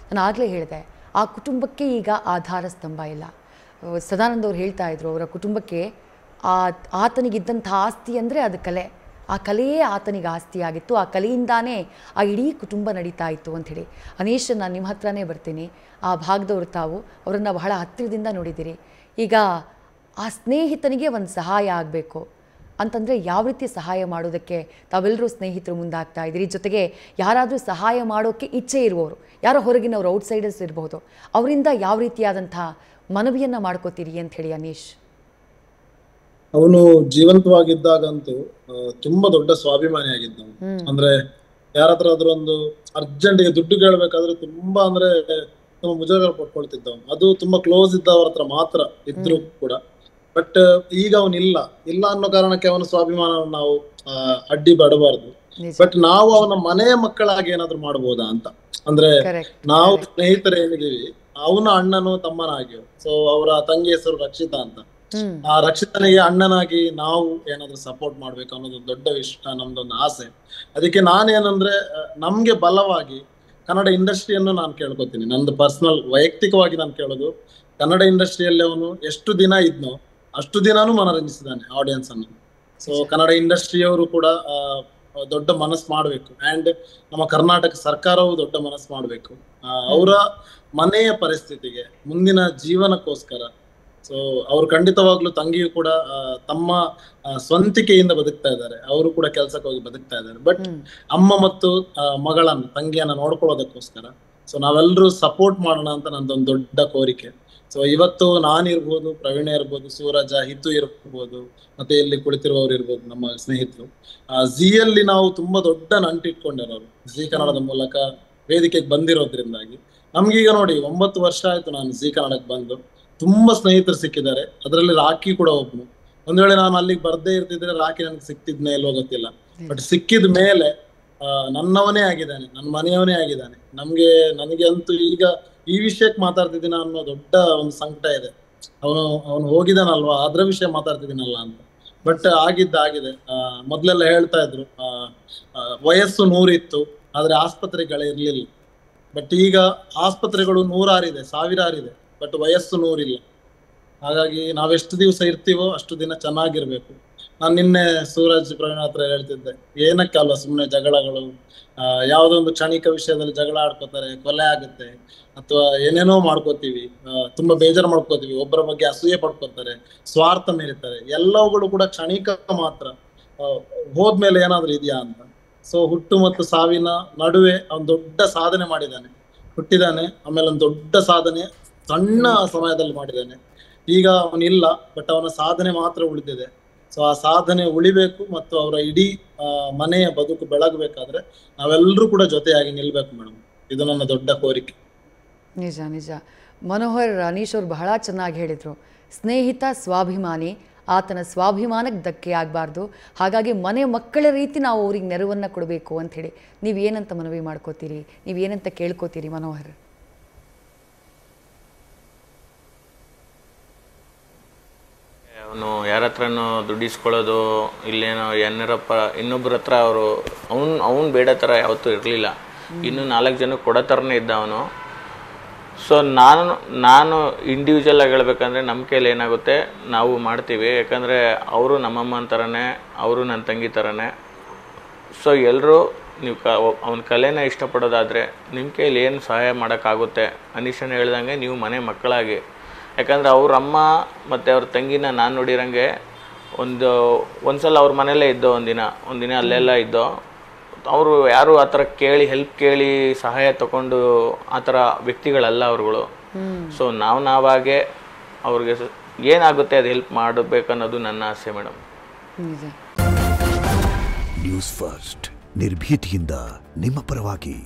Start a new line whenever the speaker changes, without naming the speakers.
ನಾನು ಆಗಲೇ ಹೇಳಿದೆ, ಆ ಕುಟುಂಬಕ್ಕೆ ಈಗ ಆಧಾರ ಸ್ತಂಭ ಇಲ್ಲ. ಸದಾನಂದ ಅವ್ರು ಹೇಳ್ತಾ ಇದ್ರು, ಅವರ ಕುಟುಂಬಕ್ಕೆ ಆತನಿಗಿದ್ದಂಥ ಆಸ್ತಿ ಅಂದರೆ ಅದು ಕಲೆ. ಆ ಕಲೆಯೇ ಆತನಿಗೆ ಆಸ್ತಿಯಾಗಿತ್ತು. ಆ ಕಲೆಯಿಂದಾನೇ ಆ ಇಡೀ ಕುಟುಂಬ ನಡೀತಾ ಇತ್ತು ಅಂಥೇಳಿ. ಅನೀಶ್, ನಾನು ನಿಮ್ಮ ಹತ್ರನೇ ಬರ್ತೀನಿ. ಆ ಭಾಗದವರು ತಾವು ಅವರನ್ನು ಬಹಳ ಹತ್ತಿರದಿಂದ ನೋಡಿದ್ದೀರಿ. ಈಗ ಆ ಸ್ನೇಹಿತನಿಗೆ ಒಂದು ಸಹಾಯ ಆಗಬೇಕು ಅಂತಂದರೆ ಯಾವ ರೀತಿ ಸಹಾಯ ಮಾಡೋದಕ್ಕೆ ತಾವೆಲ್ಲರೂ ಸ್ನೇಹಿತರು ಮುಂದಾಗ್ತಾ ಇದ್ದೀರಿ? ಜೊತೆಗೆ ಯಾರಾದರೂ ಸಹಾಯ ಮಾಡೋಕ್ಕೆ ಇಚ್ಛೆ ಇರುವವರು, ಯಾರೋ ಹೊರಗಿನವರು, ಔಟ್ಸೈಡರ್ಸ್ ಇರಬಹುದು, ಅವರಿಂದ ಯಾವ ರೀತಿಯಾದಂಥ ಮನವಿಯನ್ನು ಮಾಡ್ಕೋತೀರಿ ಅಂತ ಹೇಳಿ ಅನೀಶ್?
ಅವನು ಜೀವಂತವಾಗಿದ್ದಾಗಂತೂ ತುಂಬಾ ದೊಡ್ಡ ಸ್ವಾಭಿಮಾನಿ ಆಗಿದ್ದ. ಅಂದ್ರೆ ಯಾರತ್ರ ಆದ್ರೂ ಒಂದು ಅರ್ಜೆಂಟ್ಗೆ ದುಡ್ಡು ಕೇಳಬೇಕಾದ್ರೆ ತುಂಬಾ ಅಂದ್ರೆ ತುಂಬ ಮುಜುಗರ ಪಡ್ಕೊಳ್ತಿದ್ದವನು. ಅದು ತುಂಬಾ ಕ್ಲೋಸ್ ಇದ್ದವರ ಹತ್ರ ಮಾತ್ರ ಇದ್ರು ಕೂಡ. ಬಟ್ ಈಗ ಅವನಿಲ್ಲ ಅನ್ನೋ ಕಾರಣಕ್ಕೆ ಅವನ ಸ್ವಾಭಿಮಾನವನ್ನು ನಾವು ಅಡ್ಡಿ ಬಡಬಾರ್ದು. ಬಟ್ ನಾವು ಅವನ ಮನೆಯ ಮಕ್ಕಳಾಗಿ ಏನಾದ್ರು ಮಾಡ್ಬೋದಾ ಅಂತ. ಅಂದ್ರೆ ನಾವು ಸ್ನೇಹಿತರೇನಿದೀವಿ, ಅವನ ಅಣ್ಣನು ತಮ್ಮನಾಗಿ, ಸೊ ಅವರ ತಂಗಿ ಹೆಸರು ರಕ್ಷಿತಾ ಅಂತ. ಆ ರಕ್ಷಿತನಿಗೆ ಅಣ್ಣನಾಗಿ ನಾವು ಏನಾದ್ರು ಸಪೋರ್ಟ್ ಮಾಡ್ಬೇಕು ಅನ್ನೋದು ದೊಡ್ಡ ವಿಷಯ, ನಮ್ದೊಂದು ಆಸೆ. ಅದಕ್ಕೆ ನಾನೇನಂದ್ರೆ ನಮ್ಗೆ ಬಲವಾಗಿ ಕನ್ನಡ ಇಂಡಸ್ಟ್ರಿಯನ್ನು ನಾನು ಕೇಳ್ಕೊತೀನಿ. ನಂದು ಪರ್ಸನಲ್ ವೈಯಕ್ತಿಕವಾಗಿ ನಾನು ಕೇಳೋದು, ಕನ್ನಡ ಇಂಡಸ್ಟ್ರಿಯಲ್ಲಿ ಅವನು ಎಷ್ಟು ದಿನ ಇದ್ನೋ ಅಷ್ಟು ದಿನಾನು ಮನರಂಜಿಸಿದ್ದಾನೆ ಆಡಿಯನ್ಸ್ ಅನ್ನು. ಸೊ ಕನ್ನಡ ಇಂಡಸ್ಟ್ರಿಯವರು ಕೂಡ ದೊಡ್ಡ ಮನಸ್ಸು ಮಾಡ್ಬೇಕು. ಅಂಡ್ ನಮ್ಮ ಕರ್ನಾಟಕ ಸರ್ಕಾರವು ದೊಡ್ಡ ಮನಸ್ಸು ಮಾಡ್ಬೇಕು ಅವರ ಮನೆಯ ಪರಿಸ್ಥಿತಿಗೆ, ಮುಂದಿನ ಜೀವನಕ್ಕೋಸ್ಕರ. ಸೊ ಅವ್ರು ಖಂಡಿತವಾಗ್ಲೂ ತಂಗಿಯು ಕೂಡ ತಮ್ಮ ಸ್ವಂತಿಕೆಯಿಂದ ಬದುಕ್ತಾ ಇದ್ದಾರೆ. ಅವರು ಕೂಡ ಕೆಲ್ಸಕ್ಕೆ ಹೋಗಿ ಬದುಕ್ತಾ ಇದ್ದಾರೆ. ಬಟ್ ಅಮ್ಮ ಮತ್ತು ಮಗಳನ್ನ, ತಂಗಿಯನ್ನ ನೋಡ್ಕೊಳ್ಳೋದಕ್ಕೋಸ್ಕರ ಸೊ ನಾವೆಲ್ಲರೂ ಸಪೋರ್ಟ್ ಮಾಡೋಣ ಅಂತ ನಂದೊಂದು ದೊಡ್ಡ ಕೋರಿಕೆ. ಸೊ ಇವತ್ತು ನಾನಿರ್ಬೋದು, ಪ್ರವೀಣ ಇರ್ಬೋದು, ಸೂರಜ, ಹಿತು ಇರ್ಬೋದು, ಮತ್ತೆ ಇಲ್ಲಿ ಕುಳಿತಿರುವವರು ಇರ್ಬೋದು, ನಮ್ಮ ಸ್ನೇಹಿತರು. ಝೀಯಲ್ಲಿ ನಾವು ತುಂಬಾ ದೊಡ್ಡ ನಂಟಿಟ್ಕೊಂಡಿರೋರು, ಝೀ ಕನ್ನಡದ ಮೂಲಕ ವೇದಿಕೆಗೆ ಬಂದಿರೋದ್ರಿಂದಾಗಿ ನಮ್ಗೀಗ ನೋಡಿ 9 ವರ್ಷ ಆಯ್ತು ನಾನು ಝೀ ಕನ್ನಡಕ್ಕೆ ಬಂದು. ತುಂಬಾ ಸ್ನೇಹಿತರು ಸಿಕ್ಕಿದ್ದಾರೆ. ಅದರಲ್ಲಿ ರಾಕಿ ಕೂಡ ಒಬ್ನು. ಒಂದ್ ವೇಳೆ ನಾನು ಅಲ್ಲಿಗೆ ಬರ್ದೇ ಇರ್ತಿದ್ರೆ ರಾಕಿ ನನ್ಗೆ ಸಿಕ್ತಿದ್ನೇ ಇಲ್ವೋ ಗೊತ್ತಿಲ್ಲ. ಬಟ್ ಸಿಕ್ಕಿದ ಮೇಲೆ ನನ್ನವನೇ ಆಗಿದ್ದಾನೆ, ನನ್ನ ಮನೆಯವನೇ ಆಗಿದ್ದಾನೆ. ನನಗೆ ಅಂತೂ ಈಗ ಈ ವಿಷಯಕ್ಕೆ ಮಾತಾಡ್ತಿದ್ದೀನ ಅನ್ನೋ ದೊಡ್ಡ ಒಂದು ಸಂಕಟ ಇದೆ. ಅವನು ಹೋಗಿದ್ದಾನಲ್ವಾ, ಅದ್ರ ವಿಷಯ ಮಾತಾಡ್ತಿದ್ದೀನಲ್ಲ ಅಂತ. ಬಟ್ ಆಗಿದೆ. ಮೊದ್ಲೆಲ್ಲ ಹೇಳ್ತಾ ಇದ್ರು ವಯಸ್ಸು 100 ಇತ್ತು, ಆದ್ರೆ ಆಸ್ಪತ್ರೆಗಳಿರ್ಲಿಲ್ಲ. ಬಟ್ ಈಗ ಆಸ್ಪತ್ರೆಗಳು 100 ಇದೆ, 1000 ಇದೆ, ಬಟ್ ವಯಸ್ಸು 100 ಇಲ್ಲ. ಹಾಗಾಗಿ ನಾವೆಷ್ಟು ದಿವಸ ಇರ್ತೀವೋ ಅಷ್ಟು ದಿನ ಚೆನ್ನಾಗಿರ್ಬೇಕು. ನಾನು ನಿನ್ನೆ ಸೂರಜ್, ಪ್ರವೀಣ್ ಹತ್ರ ಹೇಳ್ತಿದ್ದೆ, ಏನಕ್ಕಲ್ಲ ಸುಮ್ಮನೆ ಜಗಳಗಳು, ಯಾವುದೊಂದು ಕ್ಷಣಿಕ ವಿಷಯದಲ್ಲಿ ಜಗಳ ಆಡ್ಕೋತಾರೆ, ಕೊಲೆ ಆಗುತ್ತೆ, ಅಥವಾ ಏನೇನೋ ಮಾಡ್ಕೋತೀವಿ, ತುಂಬಾ ಬೇಜಾರು ಮಾಡ್ಕೋತೀವಿ, ಒಬ್ಬರ ಬಗ್ಗೆ ಅಸೂಯೆ ಪಡ್ಕೋತಾರೆ, ಸ್ವಾರ್ಥ ಮೀರಿತಾರೆ. ಎಲ್ಲವುಗಳು ಕೂಡ ಕ್ಷಣಿಕ ಮಾತ್ರ. ಹೋದ್ಮೇಲೆ ಏನಾದ್ರೂ ಇದೆಯಾ ಅಂತ. ಸೊ ಹುಟ್ಟು ಮತ್ತು ಸಾವಿನ ನಡುವೆ ಅವನು ದೊಡ್ಡ ಸಾಧನೆ ಮಾಡಿದ್ದಾನೆ. ಹುಟ್ಟಿದಾನೆ, ಆಮೇಲೆ ಒಂದು ದೊಡ್ಡ ಸಾಧನೆ ಸಣ್ಣ ಸಮಯದಲ್ಲಿ ಮಾಡಿದ್ದಾನೆ. ಈಗ ಅವನಿಲ್ಲ, ಬಟ್ ಅವನ ಸಾಧನೆ ಮಾತ್ರ ಉಳಿದಿದೆ. ಸೊ ಆ ಸಾಧನೆ ಉಳಿಬೇಕು ಮತ್ತು ಅವರ ಇಡೀ ಮನೆಯ ಬದುಕು ಬೆಳಗಬೇಕಾದ್ರೆ ನಾವೆಲ್ಲರೂ ಕೂಡ ಜೊತೆಯಾಗಿ ನಿಲ್ಬೇಕು ಮೇಡಮ್. ಇದು ನನ್ನ ದೊಡ್ಡ ಕೋರಿಕೆ.
ನಿಜ. ಮನೋಹರ್, ಅನೀಶ್ ಅವ್ರು ಬಹಳ ಚೆನ್ನಾಗಿ ಹೇಳಿದರು. ಸ್ನೇಹಿತ ಸ್ವಾಭಿಮಾನಿ, ಆತನ ಸ್ವಾಭಿಮಾನಕ್ಕೆ ಧಕ್ಕೆ ಆಗಬಾರ್ದು. ಹಾಗಾಗಿ ಮನೆ ಮಕ್ಕಳ ರೀತಿ ನಾವು ಅವ್ರಿಗೆ ನೆರವನ್ನು ಕೊಡಬೇಕು ಅಂಥೇಳಿ ನೀವೇನಂತ ಮನವಿ ಮಾಡ್ಕೋತೀರಿ, ನೀವೇನಂತ ಕೇಳ್ಕೋತೀರಿ ಮನೋಹರ್?
ಅವನು ಯಾರ ಹತ್ರನೂ ದುಡ್ಡಿಸ್ಕೊಳ್ಳೋದು, ಇಲ್ಲೇನೋ ಏನಾರಪ್ಪ ಇನ್ನೊಬ್ಬರ ಹತ್ರ ಅವನು ಬೇಡ ಥರ ಯಾವತ್ತೂ ಇರಲಿಲ್ಲ. ಇನ್ನು 4 ಜನಕ್ಕೆ ಕೊಡೋ ಥರನೇ ಇದ್ದ ಅವನು. ಸೊ ನಾನು ಇಂಡಿವಿಜುವಲ್ ಆಗಿ ಹೇಳ್ಬೇಕಂದ್ರೆ ನಮ್ಮ ಕೈಲಿ ಏನಾಗುತ್ತೆ ನಾವು ಮಾಡ್ತೀವಿ. ಯಾಕಂದರೆ ಅವರು ನಮ್ಮಮ್ಮನ ಥರನೇ, ಅವರು ನನ್ನ ತಂಗಿ ಥರನೇ. ಸೊ ಎಲ್ಲರೂ ನೀವು ಅವನ ಕಲೆನ ಇಷ್ಟಪಡೋದಾದರೆ ನಿಮ್ಮ ಕೈಲಿ ಏನು ಸಹಾಯ ಮಾಡೋಕ್ಕಾಗುತ್ತೆ, ಅನೀಶನ ಹೇಳ್ದಂಗೆ ನೀವು ಮನೆ ಮಕ್ಕಳಾಗಿ. ಯಾಕಂದರೆ ಅವ್ರ ಅಮ್ಮ ಮತ್ತು ಅವ್ರ ತಂಗಿನ ನಾನು ನೋಡಿರಂಗೆ ಒಂದು ಸಲ ಅವ್ರ ಮನೆಯಲ್ಲೇ ಇದ್ದೋ, ಒಂದಿನ ಅಲ್ಲೆಲ್ಲ ಇದ್ದೋ. ಅವರು ಯಾರು ಆ ಥರ ಕೇಳಿ ಹೆಲ್ಪ್ ಕೇಳಿ ಸಹಾಯ ತಗೊಂಡು ಆ ಥರ ವ್ಯಕ್ತಿಗಳಲ್ಲ ಅವ್ರುಗಳು. ಸೊ ನಾವಾಗೆ ಅವ್ರಿಗೆ ಏನಾಗುತ್ತೆ ಅದು ಹೆಲ್ಪ್ ಮಾಡಬೇಕನ್ನೋದು ನನ್ನ ಆಸೆ ಮೇಡಮ್.
ನ್ಯೂಸ್ ಫಸ್ಟ್, ನಿರ್ಭೀತಿಯಿಂದ ನಿಮ್ಮ ಪರವಾಗಿ.